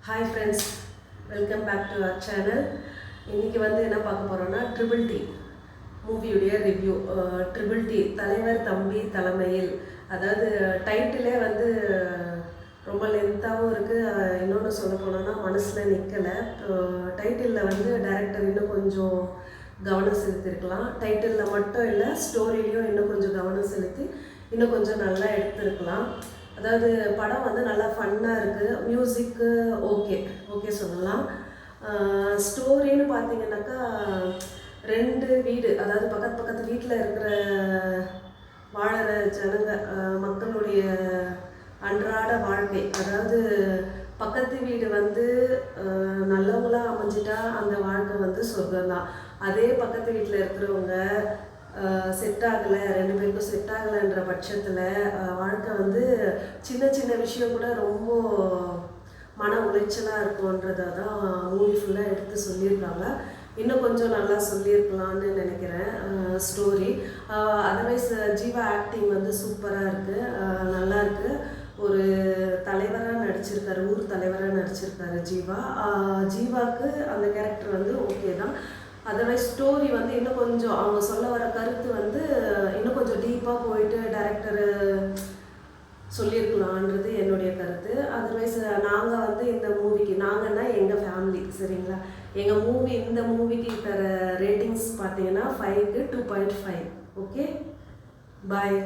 Hi friends, welcome back to our channel. இன்னைக்கு வந்து என்ன பார்க்க போறோம்னா ட்ரிபிள் டி மூவியுடைய ரிவ்யூ. ட்ரிபிள் டி தலைவர் தம்பி தலைமையில், அதாவது டைட்டிலே வந்து ரொம்ப லென்த்தாகவும் இருக்குது. இன்னொன்று சொல்ல போனோன்னா மனசில் நிற்கலை. டைட்டிலில் வந்து டைரக்டர் இன்னும் கொஞ்சம் கவனம் செலுத்தியிருக்கலாம். டைட்டிலில் மட்டும் இல்லை, ஸ்டோரிலையும் இன்னும் கொஞ்சம் கவனம் செலுத்தி இன்னும் கொஞ்சம் நல்லா எடுத்துருக்கலாம். அதாவது படம் வந்து நல்லா ஃபன்னாக இருக்குது. மியூசிக்கு ஓகே சொல்லலாம். ஸ்டோரின்னு பார்த்தீங்கன்னாக்கா, ரெண்டு வீடு, அதாவது பக்கத்து வீட்டில் இருக்கிற வாழற ஜனங்க, மக்களுடைய அன்றாட வாழ்க்கை. அதாவது பக்கத்து வீடு வந்து நல்லவங்களாக அமைஞ்சிட்டா அந்த வாழ்க்கை வந்து சொர்க்கம்தான். அதே பக்கத்து வீட்டில் இருக்கிறவங்க செட் ஆகலை, ரெண்டு பேருக்கும் செட் ஆகலைன்ற பட்சத்தில் வாழ்க்கை வந்து சின்ன சின்ன விஷயம் கூட ரொம்ப மன உளைச்சலாக இருக்கும்ன்றதை தான் மூவி ஃபுல்லாக எடுத்து சொல்லியிருக்காங்க. இன்னும் கொஞ்சம் நல்லா சொல்லியிருக்கலான்னு நினைக்கிறேன் ஸ்டோரி. அதர்வைஸ் ஜீவா ஆக்டிங் வந்து சூப்பராக இருக்குது, நல்லா இருக்குது. ஒரு தலைவராக நடிச்சிருக்காரு, ஊர் தலைவராக நடிச்சிருக்காரு ஜீவா. ஜீவாவுக்கு அந்த கேரக்டர் வந்து ஓகே தான். அதர்வைஸ் ஸ்டோரி வந்து இன்னும் கொஞ்சம் அவங்க சொல்ல வர கருத்து வந்து இன்னும் கொஞ்சம் டீப்பாக போயிட்டு டைரக்டரு சொல்லியிருக்கலான்றது என்னுடைய கருத்து. அதர்வைஸ் நாங்கள் வந்து இந்த மூவிக்கு, நாங்கன்னா எங்கள் ஃபேமிலி, சரிங்களா, எங்கள் மூவி, இந்த மூவிக்கு தர ரேட்டிங்ஸ் பார்த்தீங்கன்னா 5க்கு 2.5. ஓகே, பாய்.